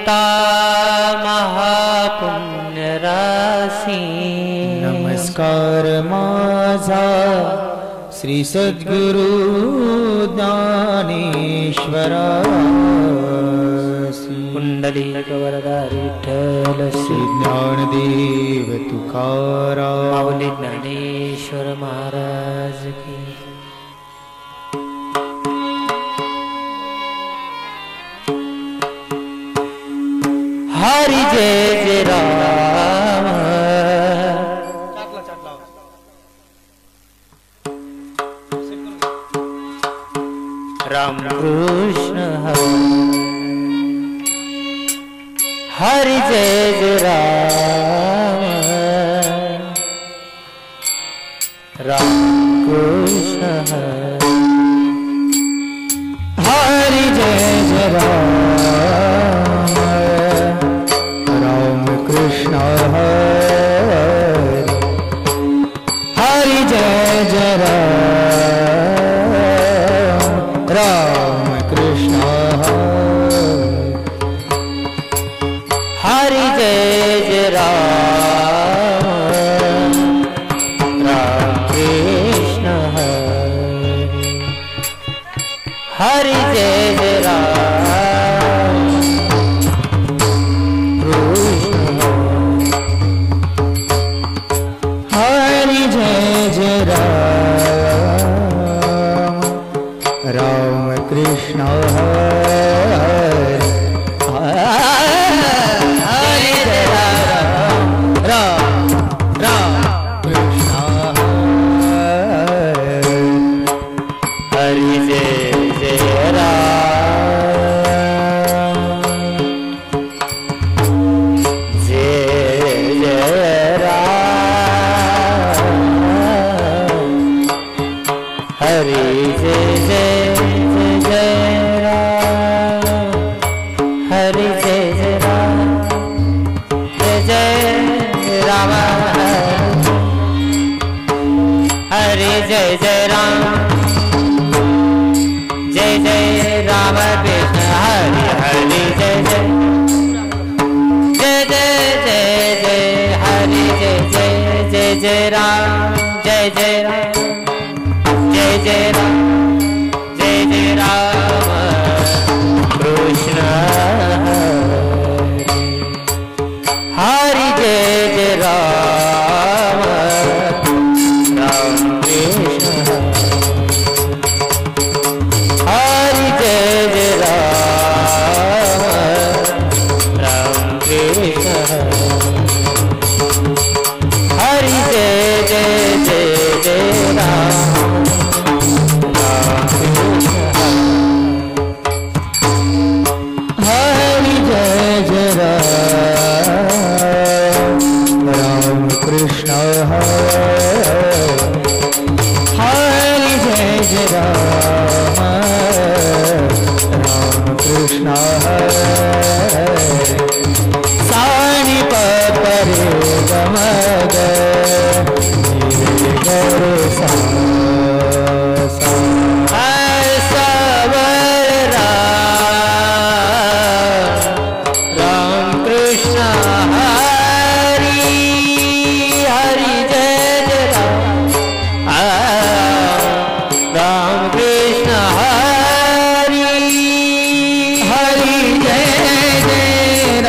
पिता महापुण्य राशी नमस्कार माझा श्री सद्गुरु ज्ञानेश्वरासी पुंडलिक वरदा विठ्ठल श्री ज्ञानदेव तुकाराम माऊली ज्ञानेश्वर महाराज की हरि जय जय राम राम कृष्ण हरि जय जय राम राम कृष्ण हरि जय जय राम राम कृष्ण हरि जय जय राम राम कृष्ण हरि जय जय राम राम कृष्ण हरि जय जय राम कृष्ण हरि जय जय राम राम कृष्ण हरि जय राम राम कृष्ण हरि जय जय राम जय जय राम हरि जय जय जय राम हरि जय जय राम जय जय राम हरि जय जय राम जय जय राम कृष्ण हरि हरि जय जय जय जय जय जय हरि जय जय जय जय राम जय जय राम जय जय राम जय जय राम कृष्ण हरि जय जय राम राम कृष्ण हरि जय जय राम राम कृष्ण हरि जय जय जय जय राम राम कृष्ण हरि जय जय राम राम कृष्ण हरि जय जय राम राम कृष्ण सानि परे गमग गरे सा सवर राम कृष्ण हरि हरि जय जय राम कृष्ण हरि हरि जय जय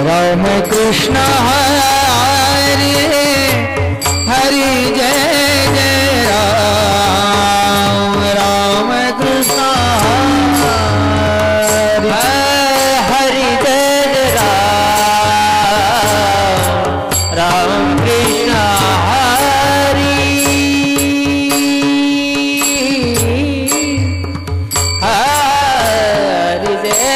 राम कृष्ण हरि हरि जय जय राम कृष्ण हरि जय जय राम कृष्ण हरि हरि जय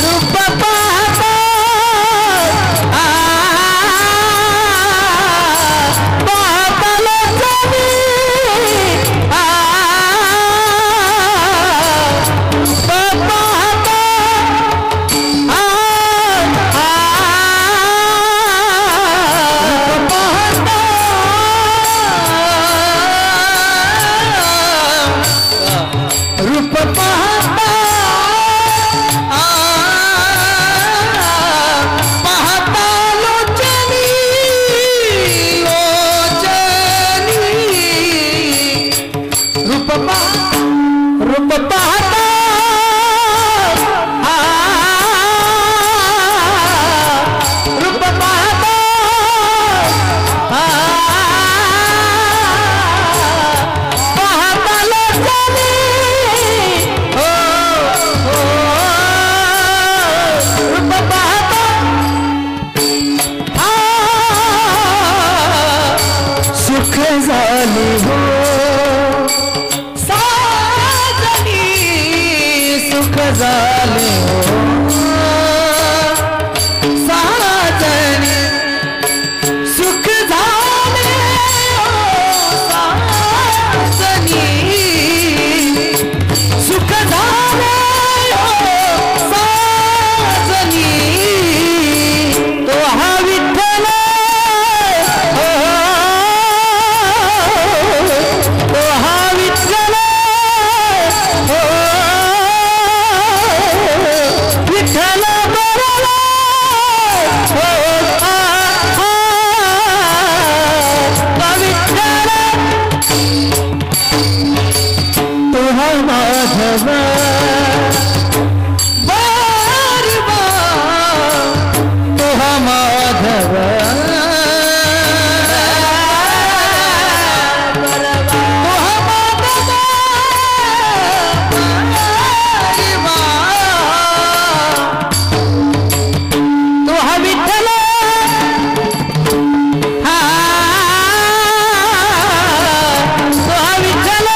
रूप पाहता पाहता लोचनी रूप पाहता रूप पाहता पाहता लोचनी रूप पाहता सुख झाली हो सुख झाले हो साजनी सुख झाले हो साजनी सुख झाले हो साजनी तो हा विठ्ठल हो तो हा विठ्ठल हो विठ्ठल बरला हो विठ्ठल तो हा माधव बारवा तो हा माधव तो हा माधव तो हा विठ्ठल तो हा विठ्ठल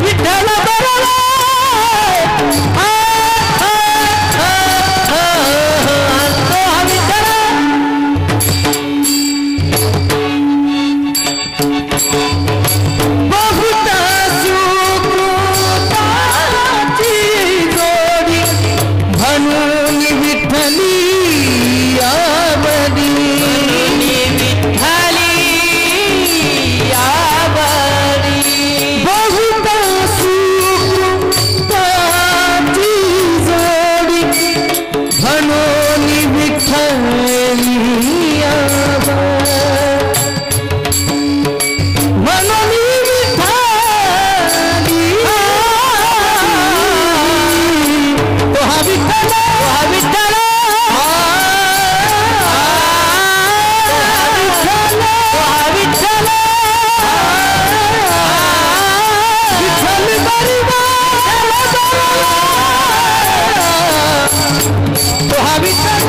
विठ्ठल बरला तो हा विठ्ठल बहुत सुकृताची जोडी म्हणून विठ्ठली आवडी विठ्ठली आवडी बहुत सुकृताची जोडी म्हणून विठ्ठली आवडी म्हणून विठ्ठली तो हा विठ्ठल तो हा विठ्ठल विठ्ठल विठ्ठल बरवा तो हा विठ्ठल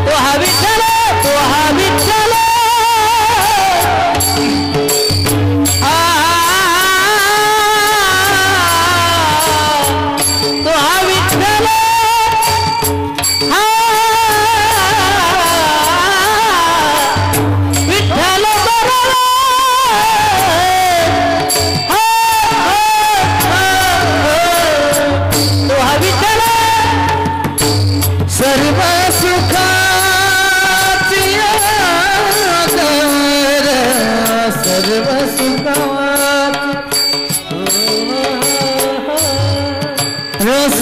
तो हा विठ्ठल तो हा विठ्ठल तो हा विठ्ठल विठ्ठल बरला तो हा विठ्ठल सर्व सुखाची आधार सर्व सुखाची रस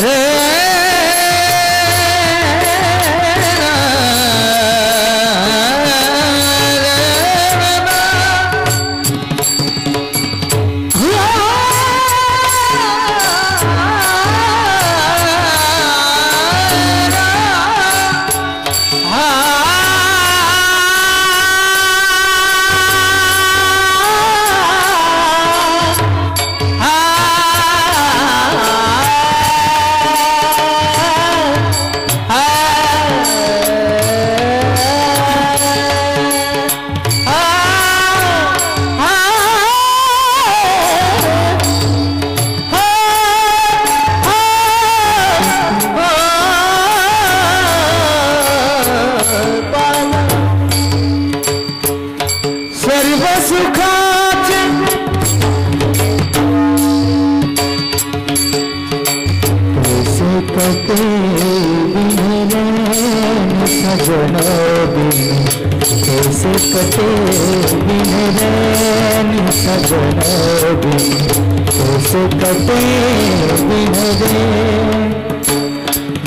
रे कटे बिन रैन सजन बिन, कैसे कटे बिन रैन सजन बिन, कैसे कटे बिन रैन।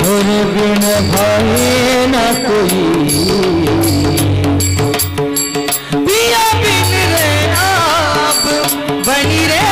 मोर बिन भाई न कोई, पिया बिन रे आप बनी रे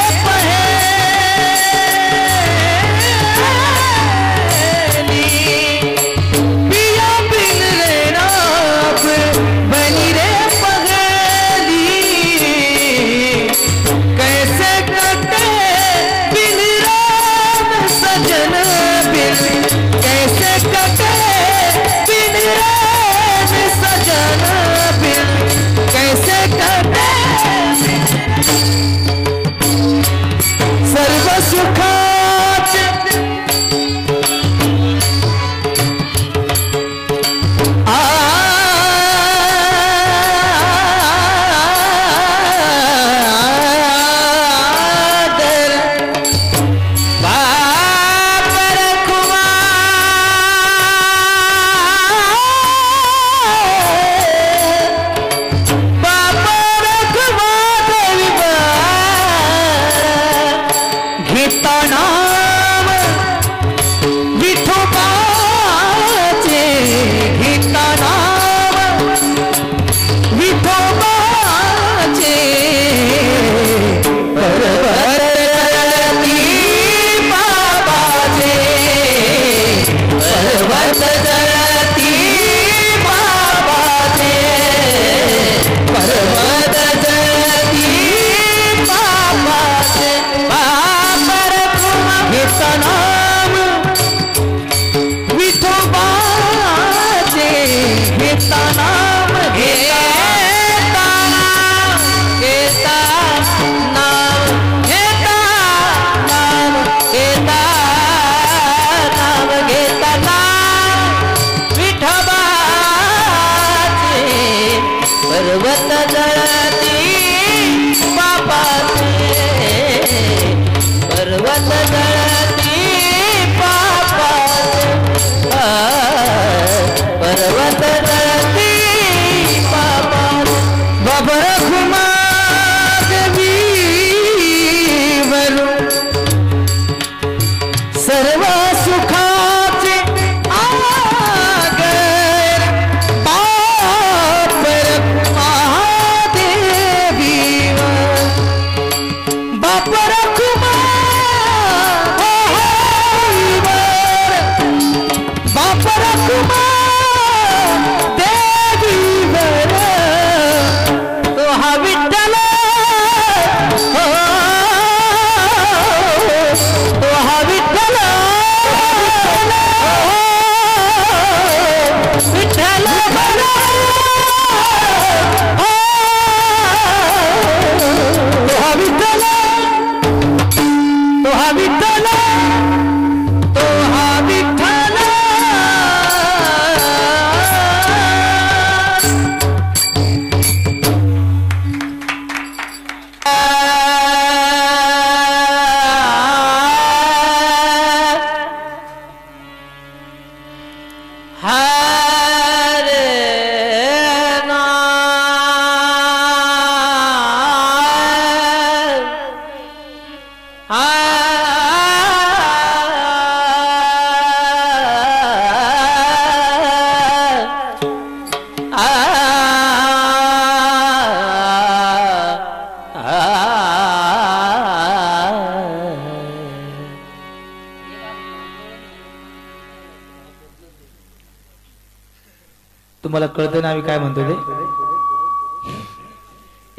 तुम्हाला कळतं ना आम्ही काय म्हणतो ते.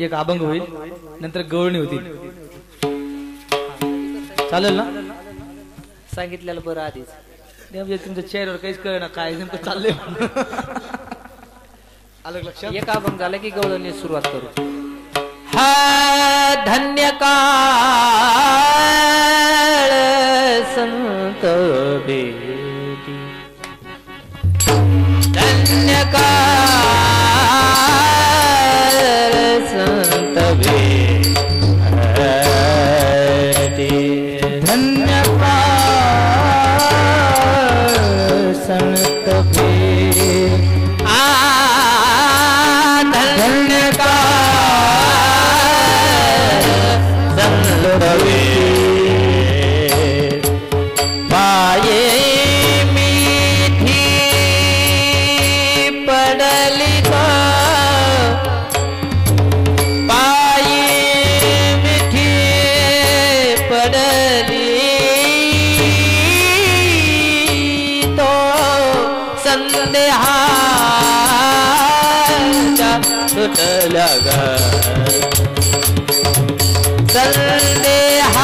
एक अभंग होईल नंतर गवळणी होतील. चालेल ना? सांगितलेलं बरं आधीच. म्हणजे तुमच्या चेहऱ्यावर काहीच कळ ना काय नेमकं चाललंय. आलं लक्षात? एक अभंग झाला की गवळणी सुरुवात करू. हा धन्य काळ संत बेटी, धन्य काळ संत बेटी, धन्य काळ संदेहाच्या सुटल्या ग संदेहाच्या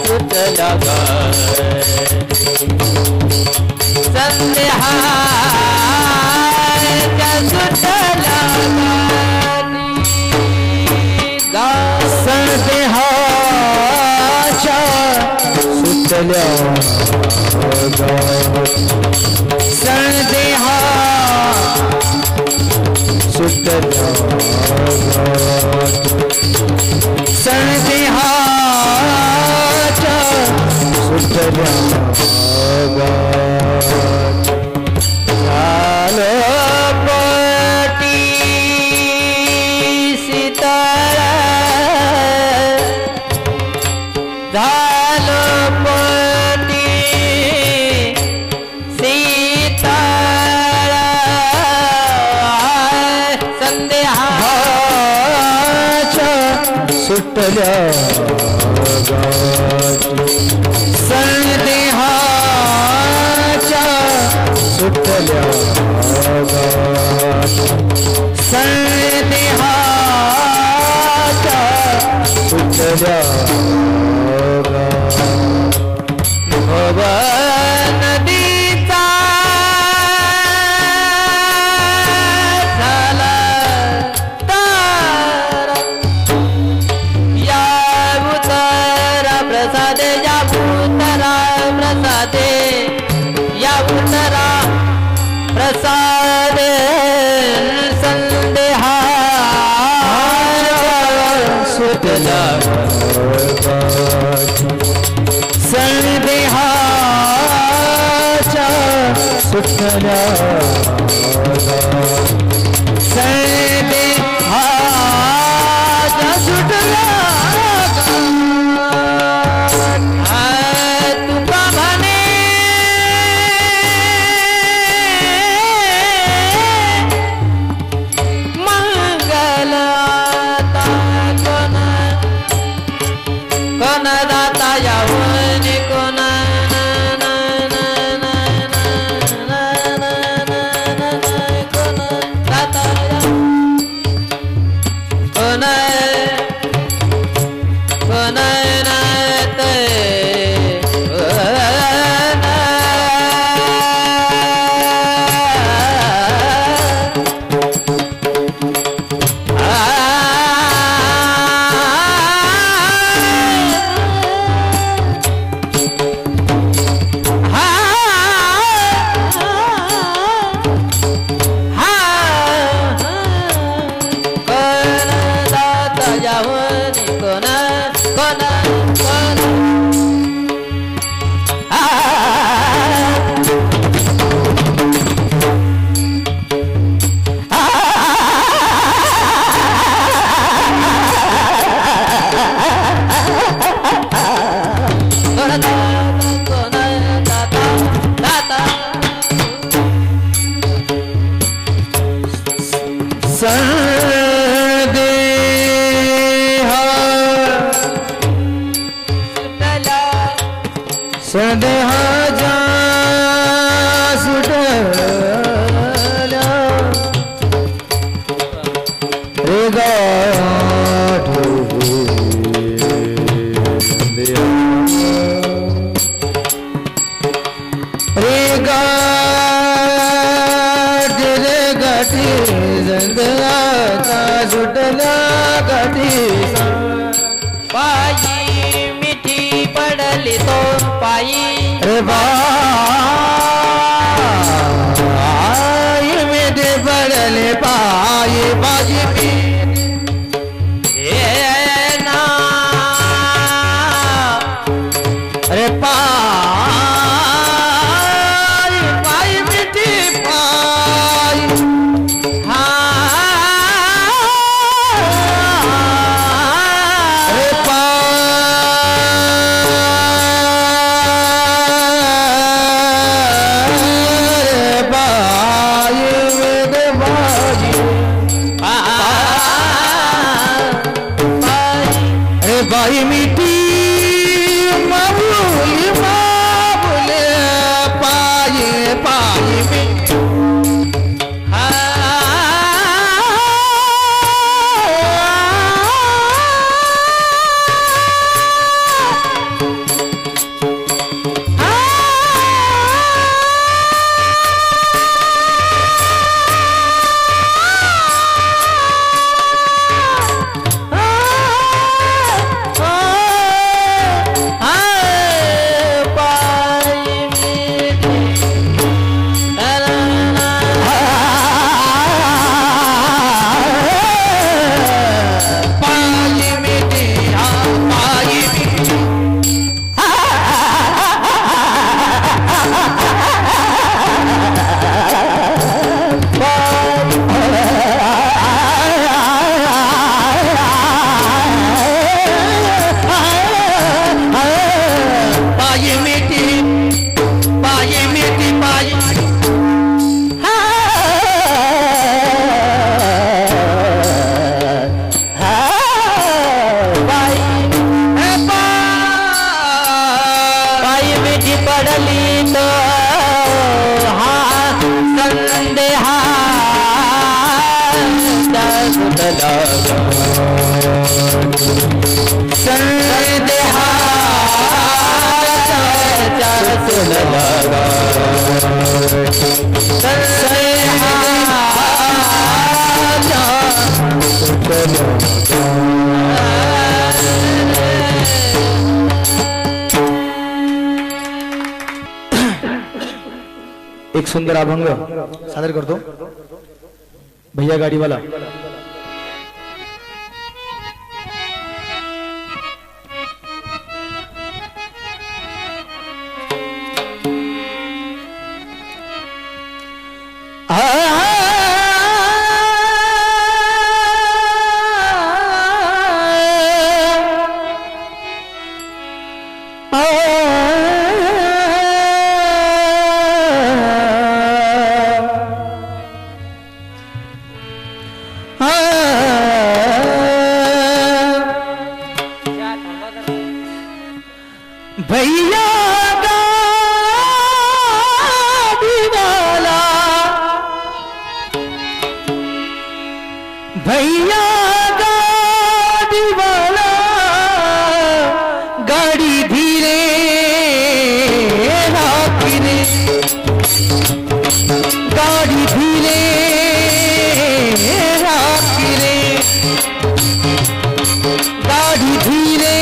सुटल्या ग संदेहाच्या सुटल्या संदेहाच्या सुटल्या संदेहा सुटल्या संदेहाच्या सुटल्या सुटल्या संदेहाच्या सुटल्या संदेहाच्या सुटल्या नदीचा झाला तारा या उतरा प्रसादे या उतरा प्रसादे या उतरा प्रसादे संदेहा सुटला संदेहाच्या सुटल्या संदेहाच्या सुटल्या तुका म्हणे मंगलता कोण दाता यावनी कोण संदेहाच्या सुटल्या रे गाठी रे गाठी रे गाठी संदेहाच्या सुटल्या गाठी पायी मिठी पडली तो पायी रे बाई मिठी पडले पायी बाजी पी ना रे पायी पायी मिठी पायी रे बाई मिठी माऊली जी पड़ली तो हाँ संदेहा संदेहा सुन लगा एक सुंदर अभंग सादर करतो भैया गाड़ी वाला. भैया गाड़ी वाला भैया गाड़ी वाला गाड़ी धीरे राखिरे गाड़ी धीरे राखिरे गाड़ी धीरे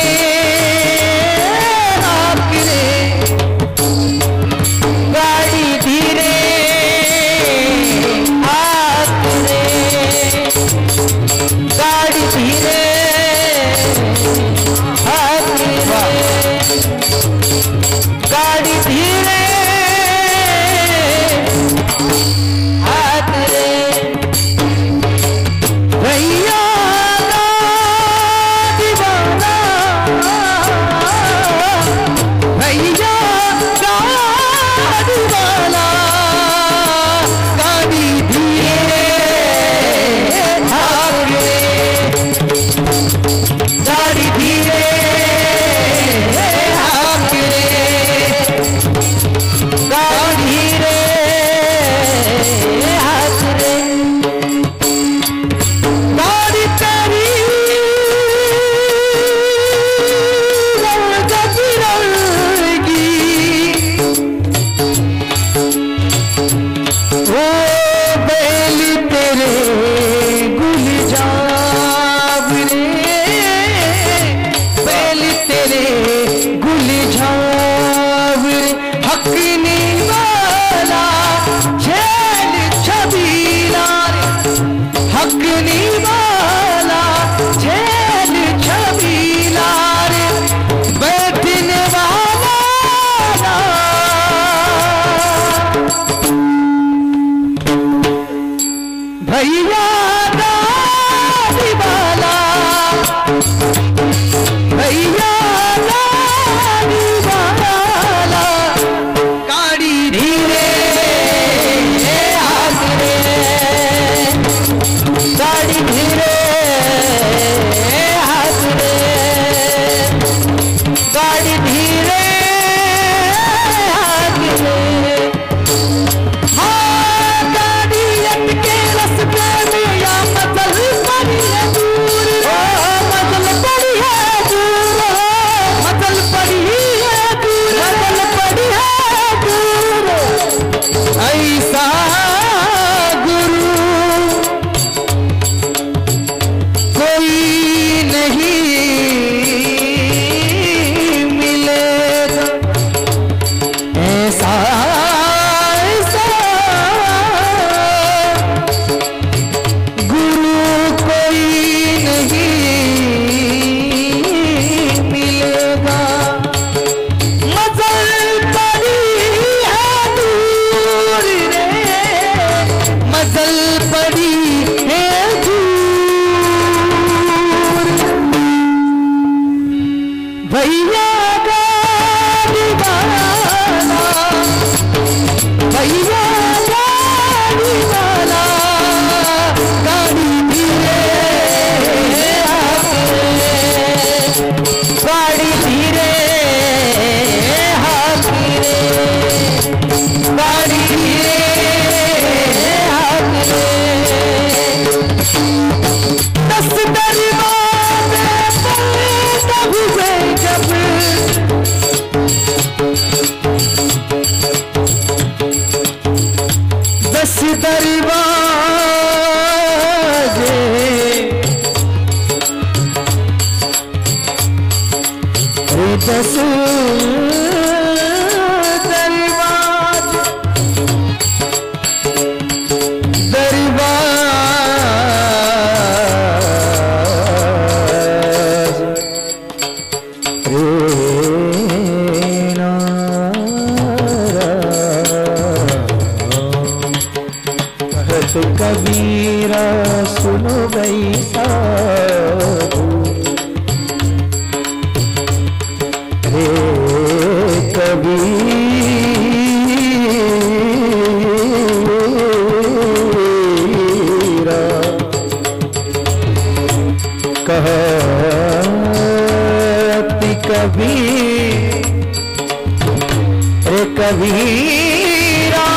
कबीरा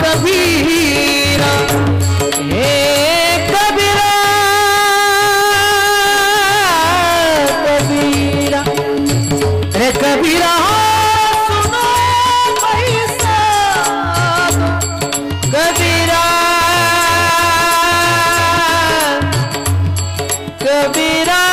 कबीरा हे कबीरा कबीरा रे कबीरा सुनो पैसा कबीरा कबीरा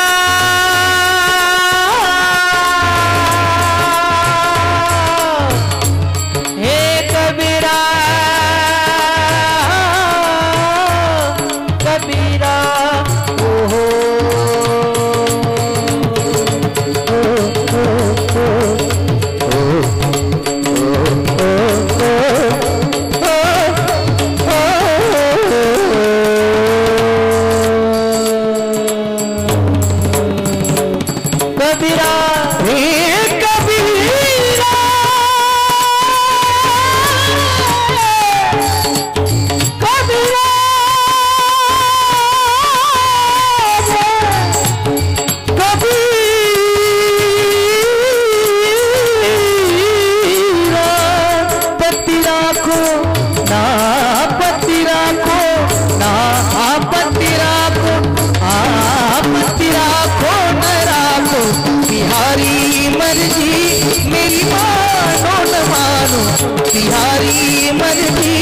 तिहारी मर्जी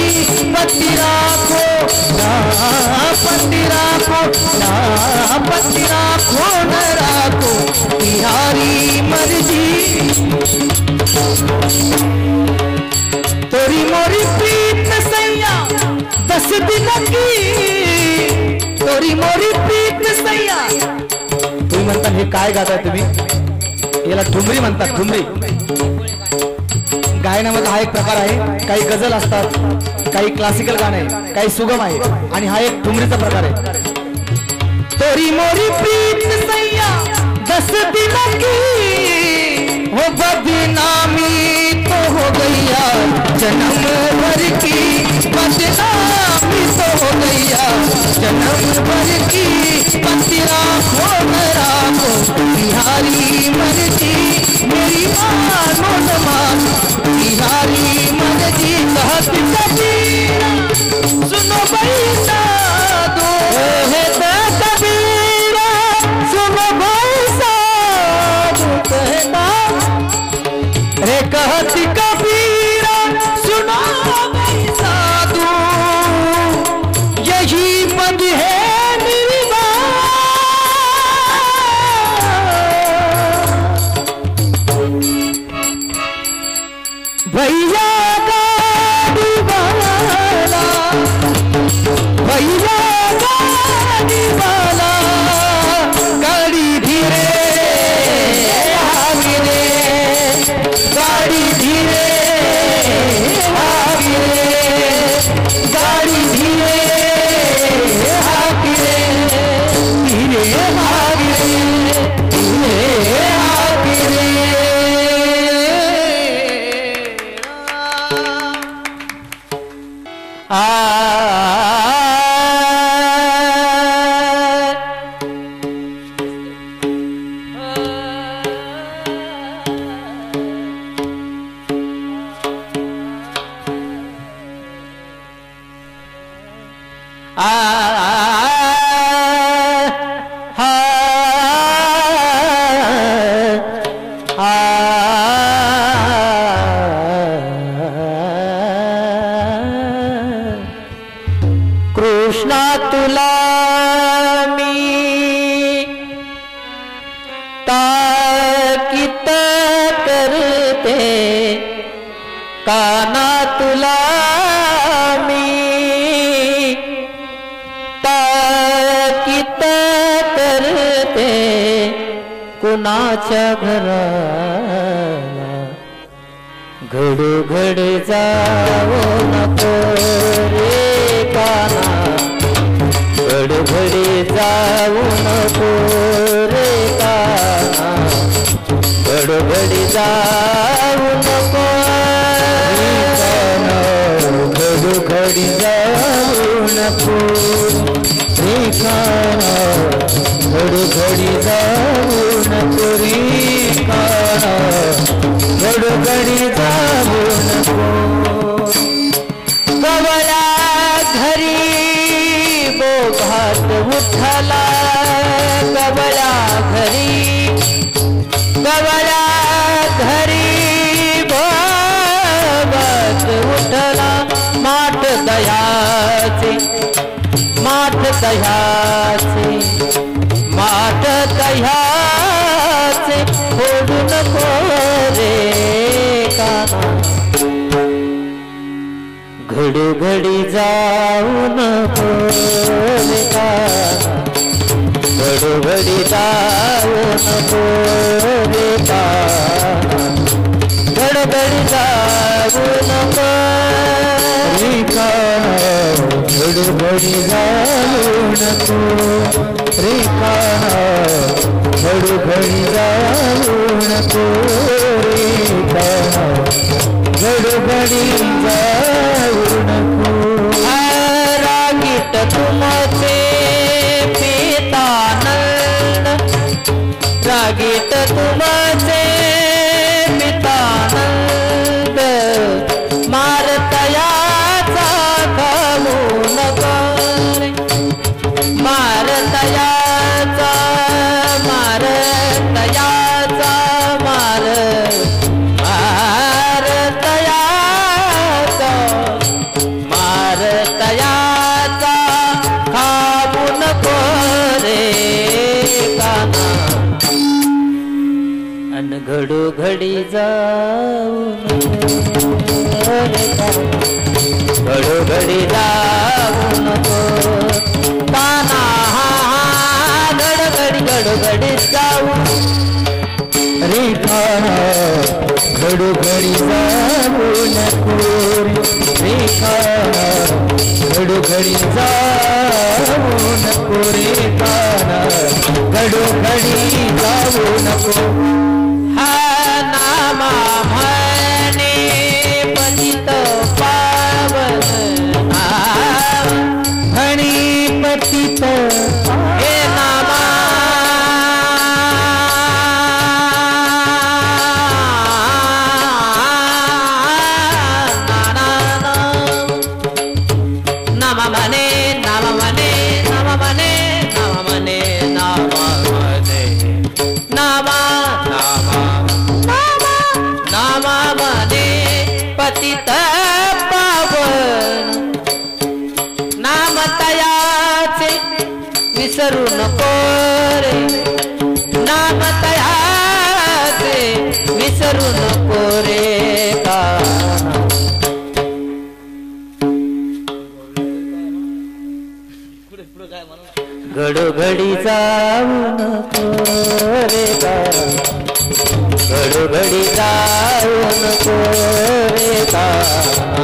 पति राखो ना पति राखो ना पति राखो न राखो तिहारी मर्जी तोरी मोरी प्रीत सैया 10 दिन की तोरी मोरी प्रीत सैया तुम्ही म्हणता हे काय गाताय तुम्ही याला ठुमरी म्हणतात ठुमरी गायनामध्ये हा एक प्रकार आहे काही गझल असतात काही क्लासिकल गाणे काही सुगम आहे आणि हा एक ठुमरीचा प्रकार आहे तोरी मोरी प्रीत सैया 10 दिन की हो बदनामी तो हो गैया जन्म भर की बदनामी तो हो गैया जन्म भर की पति राखो न राखो तिहारी मर्जी मेरी मानो न मानो तिहारी मर्जी कहत कबीरा सुनो बैसा दो है कबीरा सुनो बैसा दो कहता रे कहत कबीरा सुनो बैसा दो यही बंद है मेरी भैया गाड़ी वाला भैया गाड़ी वाला गाड़ी धीरे आगे रे गाड़ी धीरे आगे रे गाड़ी धीरे आगे रे धीरे आगे रे धीरे आगे रे कृष्णा तुला मी ताकीत करते काना तुला मी ताकीत करते कुणाच्या घराला घडोघड जाऊ नको रे काना घडघडी जाऊ नको रे काना घडघडी जाऊ नको रे काना घडघडी जाऊ नको रे काना घडघडी जाऊ नको रे काना देवाया घरी भगत उठला माठ दह्याचे माठ दह्याचे माठ दह्याचे फोडू नको रे काना घडोघडी जाऊ नको रे काना घडोघडी जाऊ नको रे काना घडोघडी जाऊ नको रे काना घडोघडी जाऊ नको रे काना घडोघडी जाऊ नको रे काना घडोघडी जाऊ नको रागीट तुमचे पितानंद रागीट तुमचे पितानंद मारतयाचा खाऊ नका रे मारतयाचा मारतयाचा मारतयाचा मारतयाचा खाऊ नको रे काना अन घडोघडी जाऊ नको रे काना घडोघडी जाऊ नको काना घडोघडी घडोघडी जाऊ रे काना घडोघडी जाऊ नको रे काना घडोघडी जाऊ नको रे काना घडोघडी जाऊ नको हा नामा म्हणे पतित पावन म्हणे पतित हे नामा नामा म्हणे नामा म्हणे नामा म्हणे नामा म्हणे नामा म्हणे नामा नामा नामा नामा म्हणे पतित पावन नाम तयाचे विसरू नको रे नाम तयाचे विसरू नको रे काना घडोघडी जाऊ नको रे काना घडोघडी जाऊ नको रे काना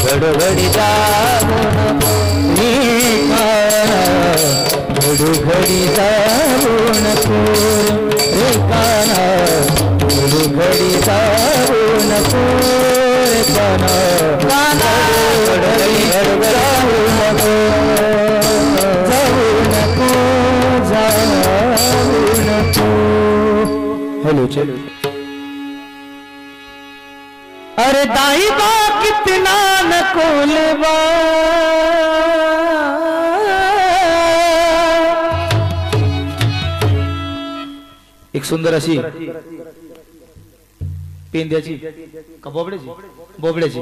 घडोघडी जाऊ नको रे काना घडोघडी जाऊ नको रे काना घडोघडी जाऊ नको रे काना काना घडोघडी जाऊ नको हेलो चलो अरे दाई बा कितना न कोलबा एक सुंदर अशी पेंद्याची का बोबड्याची बोबड्याची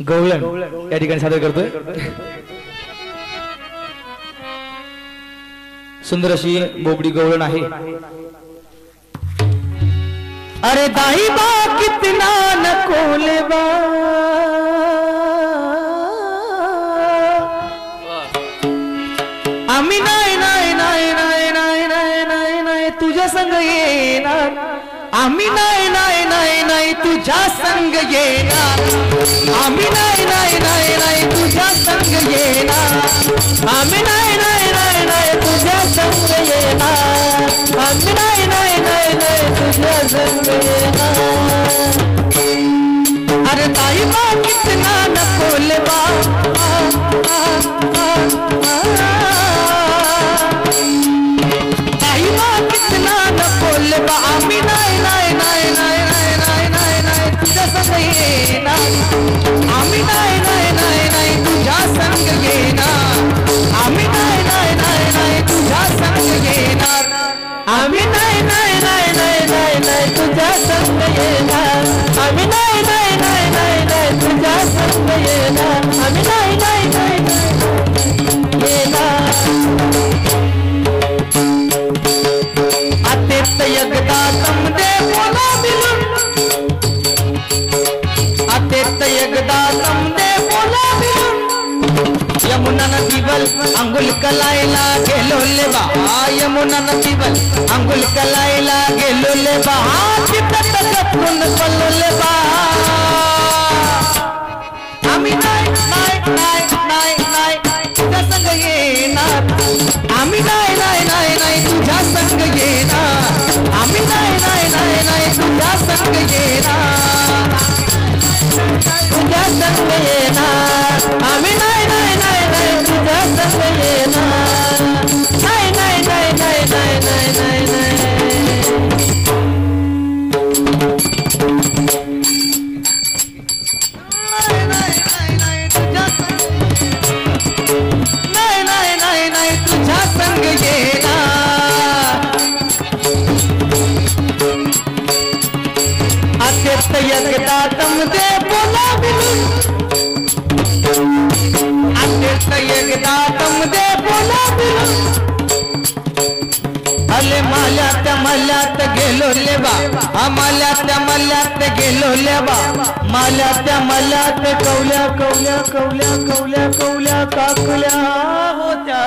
गवळण या ठिकाणी सादर करतोय सुंदर अशी बोबडी गवळण आहे अरे दाई बा कितना न कोलबा आम्ही नाही नाही नाही नाही नाही नाही नाही नाही तुझ्या संग येणार आम्ही नाही नाही नाही नाही तुझ्या संग येणार आम्ही नाही नाही नाही नाही तुझ्या संग येणार आम्ही नाही नाही नाही नाही तुझ्या संग येणार आम्ही नाही नाही नाही नाही तुझ्या संग येणार अरे ताई बा कितना न कोलबा ताई बा कितना न कोलबा आम्ही नाही नाही नाही नाही नाही नाही नाही नाही तुझ्या संग येणार आम्ही नाही नाही नाही नाही तुझ्या संग येणार आम्ही नाही नाही नाही नाही तुझ्या संग येणार आम्ही नाही नाही नाही नाही नाही नाही तुझ्या संग येणार आम्ही नाही नाही नाही नाही नाही तुझ्या संग येणार आम्ही नाही नाही नाही नाही येणार अत्यंत एकदा तमदे बोला बिलून अत्यंत एकदा तमदे बोला बिलून यमुना नदीवर अंगुल कलायला गेलो ले बा यमुना नदीवर अंगुल कलायला गेलो ले बा चित्त कपून पल्लो ले बा आम्ही नाही नाही नाही नाही नाही तुझ्या संग येणार आम्ही नाही नाही नाही नाही तुझ्या संग येणार आम्ही नाही नाही नाही नाही तुझ्या संग येणार तुझ्या संग येणार आम्ही नाही नाही नाही नाही तुझ्या संग येणार नाही नाही नाही नाही नाही नाही नाही नाही तुझ्या संग येणार अत्यंत एकदा तमदे बोला बिलून अत्यंत एकदा तमदे बोला बिलून अले माल्यात गेलो लेबा माल्यात गेलो लेबा माल्यात कवल्या कवल्या कवल्या कवल्या कवल्या काकल्या होत्या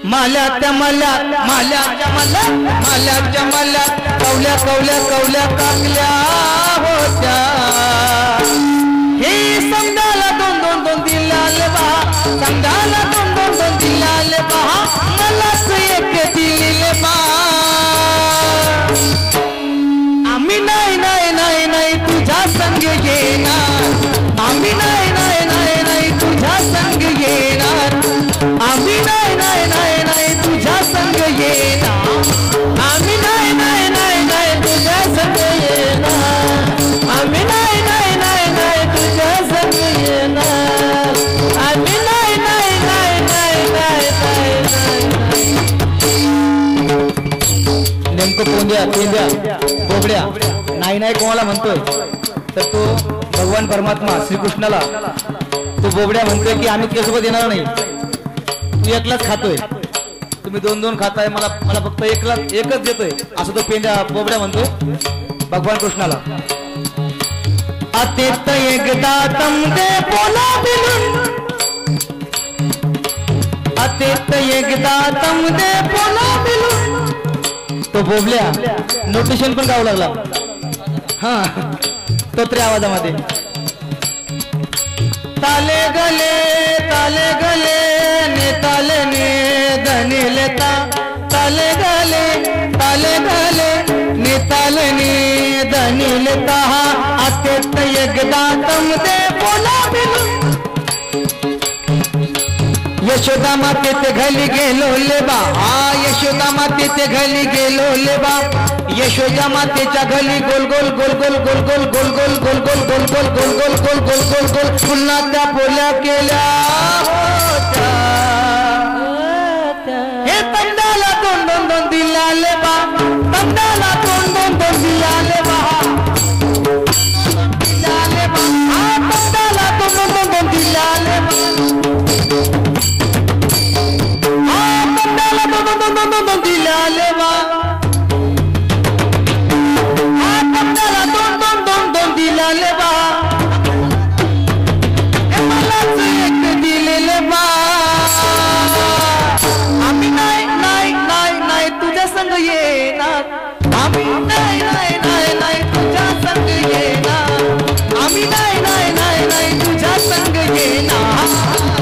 माल्यात कवल्या कवल्या कवल्या काकल्या होत्या हे समजाला दोन दोन दोन दिलाले बा समजाला दोन दोन दोन दिलाले बा मलाच एक दिलेले बा आम्ही नाही नाही नाही नाही तुझ्या संग येणार आम्ही नाही नाही नाही नाही तुझ्या संग येणार आम्ही नाही नाही नाही नाही तुझ्या संग येणार आम्ही नाही नाही नाही नाही तुझ्या संग येणार आम्ही नाही नाही नाही नाही तुझ्या संग येणार आम्ही नाही नाही नाही नाही नाही नेमकं पोंद्या बोबड्या नाही नाही कोणाला म्हणतोय तर तो भगवान परमात्मा श्रीकृष्णाला तो बोबड्या म्हणतोय की आम्ही तुझ्यासोबत येणार नाही तू एकलाच खातोय तुम्ही दोन दोन खाताय मला फक्त एकच देतोय असं तो पेंड्या बोबड्या म्हणतोय भगवान कृष्णाला अत्यंत एकदा तमदे बोला बिलून अत्यंत एकदा तमदे बोला बिलून तो बोबल्या नोटेशन पण गावं लागला हा तोत्रे आवाजामध्ये ताले गले ताले ने धनी लेता ताले गले ताले ने धनी लेता अत्यंत एकदा तमदे बोला बिलून यशोदा मातेचे घरी गेलो लेबा यशोदा मातेचे घरी गेलो लेबा यशोदा मातेच्या घरी गोल गोल गोल गोल गोल गोल गोल गोल गोल गोल गोल गोल गोल गोल गोल गोल गोल गोल पुन्हा त्या पोल्या केल्या होत्या हे तंडाला दोन दोन दोन दिलाले बा तंडाला दोन दोन दोन दिलाले बा दिलाले बा तंडाला दोन दोन दोन दोन दिलाले बा दिलाले बा तंडाला दोन दोन दोन दोन दिलाले बा मलाच एक दिलेले बा आम्ही नाही नाही नाही नाही तुझ्या संग येणार आम्ही नाही नाही नाही नाही तुझ्या संग येणार आम्ही नाही नाही नाही नाही तुझ्या संग येणार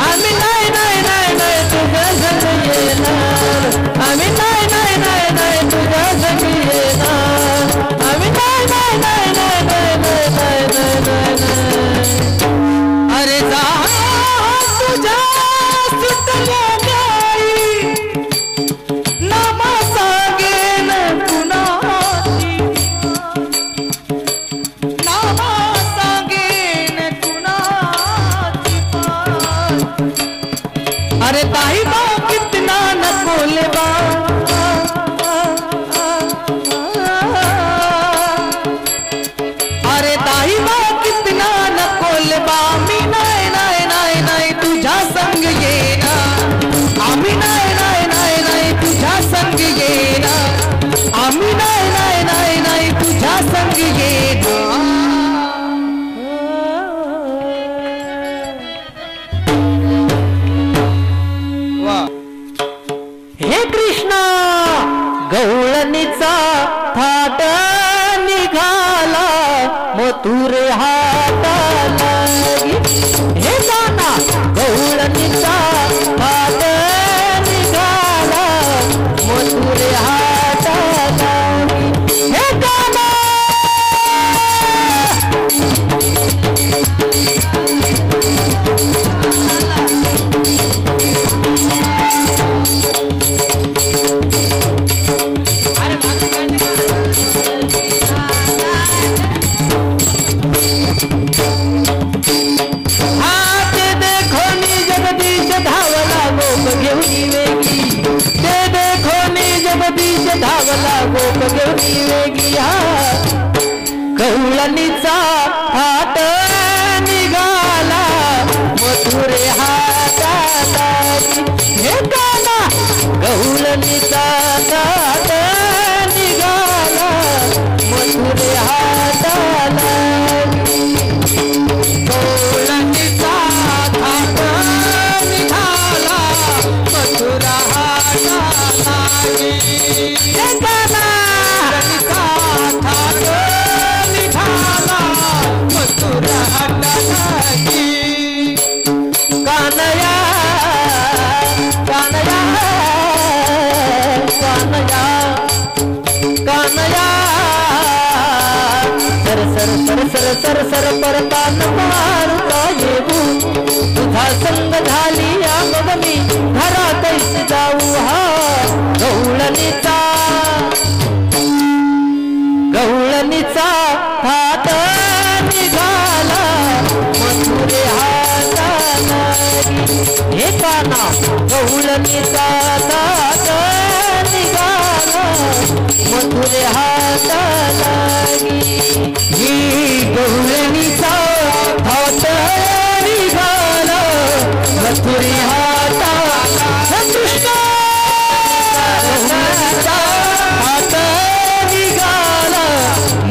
आम्ही नाही नाही नाही नाही तुझ्या संग येणार आम्ही नाही नाही नाही नाही हे कृष्णा गवळणीचा थाट निघाला मथुरे हाताला हे गाना गवळणीचा थाट निघाला मथुरे हाताला हे गाना धावला गोप घेऊन वेगी गवळणीचा हात निघाला मथुरे हाताला हे गाना गवळणीचा हात निघाला मथुरे हाताला गवळणीचा हात निघाला मथुरा हाताला कानया कानया कानया कानया सर सर सर सर सर सर परतान मारुता येऊ तुझा संग झाली मग मी घरात जाऊ हा गवळणीचा गवळणीचा हात निघाला मथुरे हाताला हे काना गवळणीचा हात निघाला मथुरे हाताला ही गवळणीचा हात निघाला मथुरे हाताला कृष्ण हात निघाला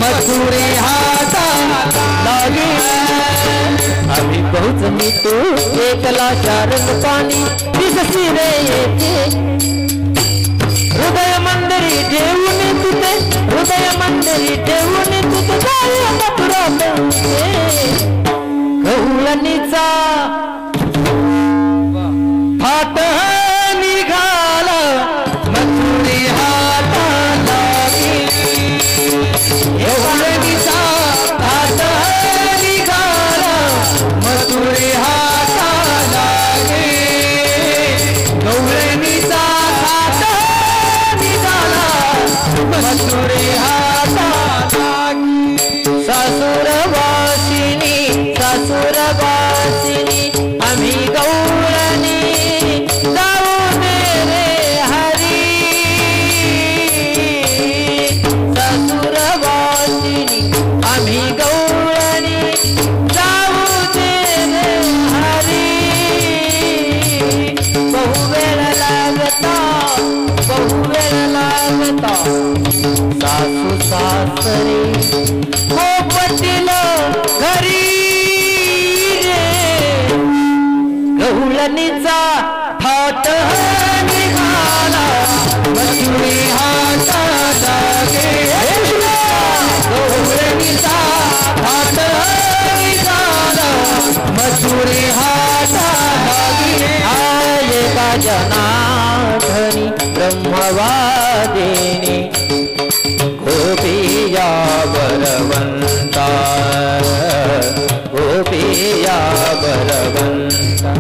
मथुरे हाताला आम्ही बहुत मी तू एकला चारंग पाणी दिससी रे येते हृदय मंदिरी ठेवून तुझे हृदय मंदिरी ठेवून तुझे जाय मथुरा गवळणीचा हात निघाला मथुरे हाताला गवळणीचा हात निघाला मथुरे हाताला गवळणीचा हात निघाला मथुरे हाताला सासुरवासिनी सासुरवासिनी आम्ही गवळणी जाऊ दे रे हरी सासुरवासिनी आम्ही गवळणी जाऊ दे रे हरी बहु वेळ लागता सासू सासरे पोपटील घरी रे गवळणीचा थाट निघाला मथुरे हाताला गवळणीचा थाट निघाला मथुरे हाताला एका जनार्दनी ब्रह्मवादिनी गोपिया बलवंता गोपिया बलवंता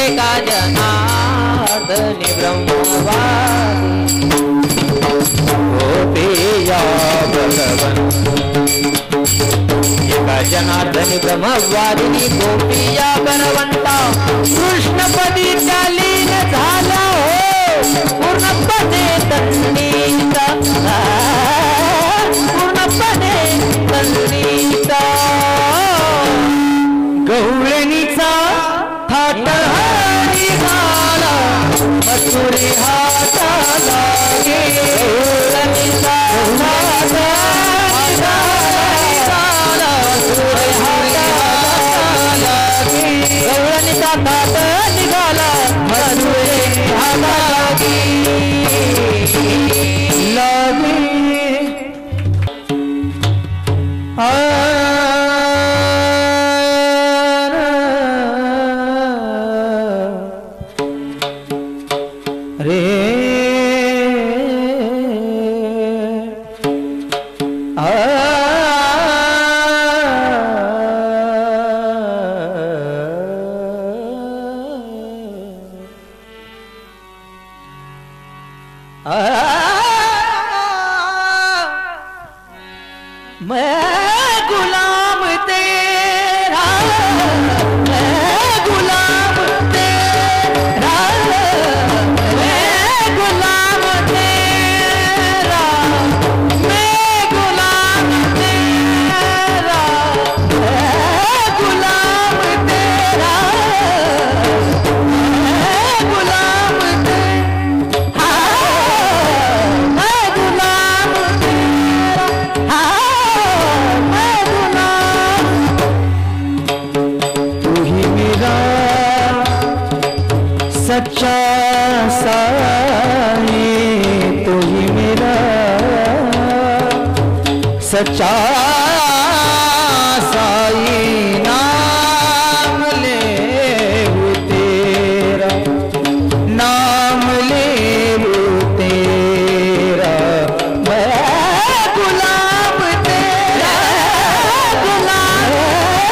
एका जनार्दनी ब्रह्मवादी गोपिया बलवंता एका जनार्दनी ब्रह्मवादिनी गोपिया बलवंता कृष्णपदी चालीन झाला हो पूर्णपणे तन्नीचा पूर्णपणे तन्नीचा गवळणीचा थाट मथुरी हाथा लागे रनिता हाथा गौरनिता तात निघाला मथुरी हाथा लागे सच्चा साई तो ही मेरा सच्चा साई नाम ले वो तेरा नाम ले वो तेरा मैं गुलाम तेरा गुलाम तेरा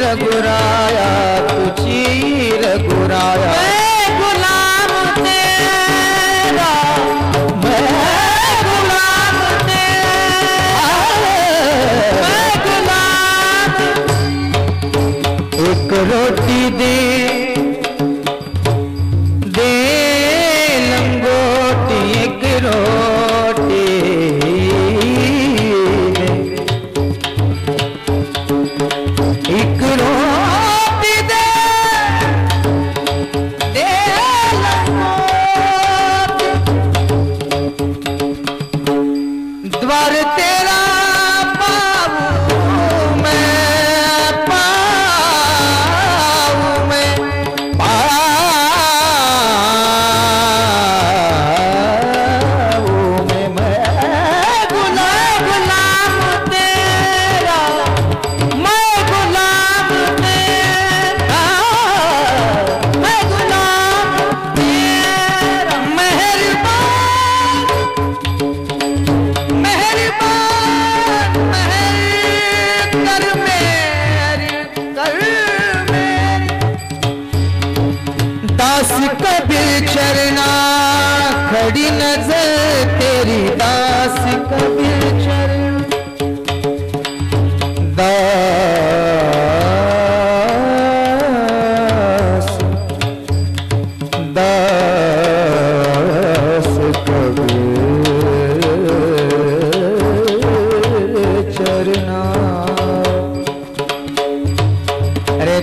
रघुराया तुझी रघुराया मैं गुलाम तेरा मैं गुलाम तेरा मैं गुलाम एक रोटी दे दे लंगोटी एक रोटी एक रोटी दे दे द्वार तेरा पाऊं मैं पाऊं मैं गुलाम तेरा मैं गुलाम तेरा मैं गुलाम तेरा मेहरबान मेहरबान मेहर कर मेरी दास कबीर चरना खड़ी नजर तेरी दास कबीर चरण दास दास कबीर चरना अरे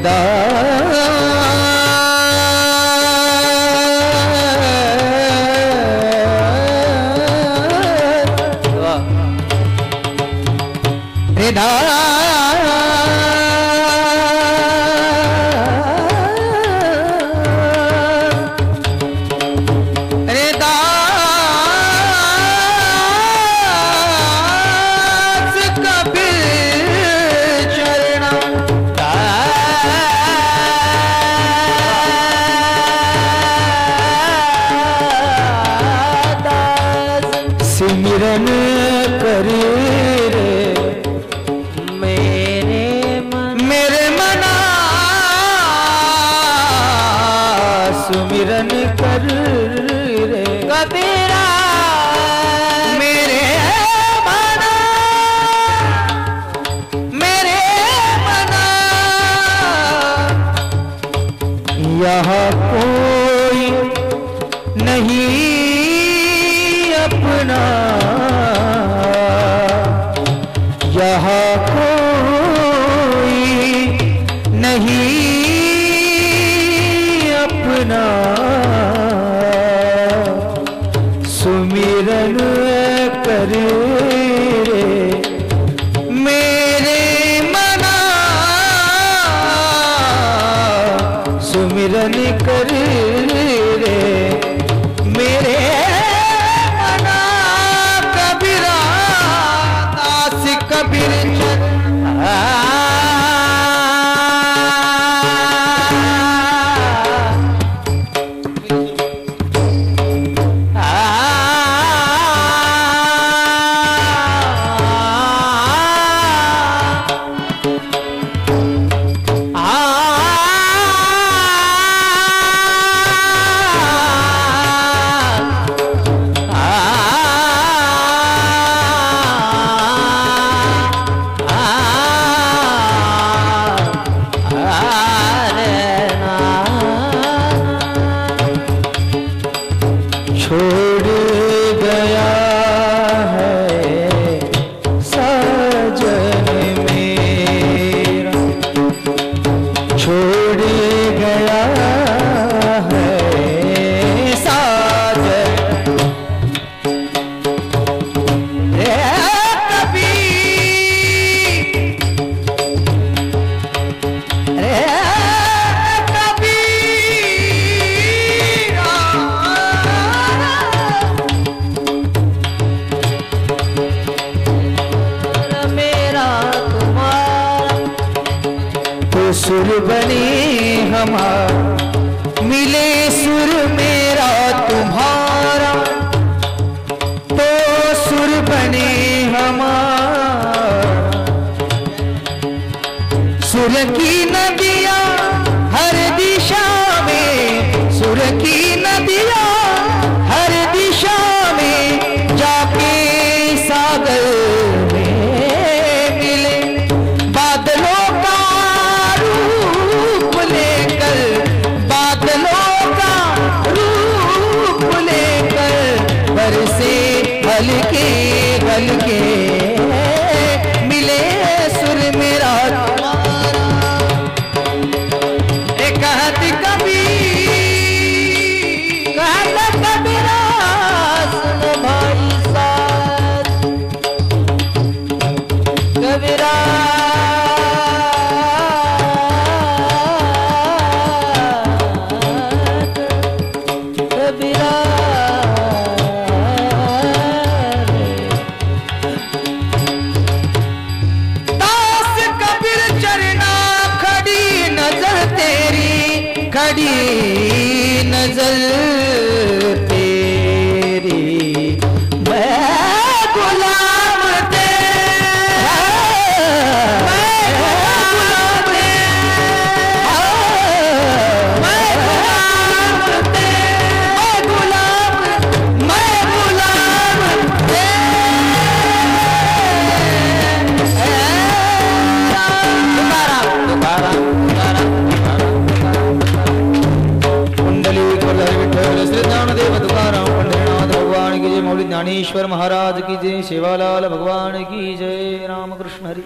सिमरन करे रे यहाँ कोई नहीं अपना, सुमिरन कर मेरे मना, सुमिरन कर रे मेरे मना। कबीरा दास कबीर सुर बने हमारा, मिले सुर मेरा तुम्हारा, तो सुर बने हमारा। सुर की नदियाँ हर दिशा में, सुर की नदियाँ हर दिशा में, जाके सागर में मिले। बादलों का रूप लेकर, बादलों का रूप लेकर, बरसे हल्के हल्के मिले सुर मेरा तुम्हारा। कहत कबीरा सुन भाई साथ, कबीरा खड़ी नजर तेरी, मैं गुलाम तेरा, मैं गुलाम तेरा, मैं गुलाम तेरा, मैं गुलाम तेरा। श्री ज्ञानदेव तुकाराम पंडितनाथ भगवान की जय, मौली ज्ञानेश्वर महाराज की जय, सेवालाल भगवान की जय। रामकृष्ण हरि।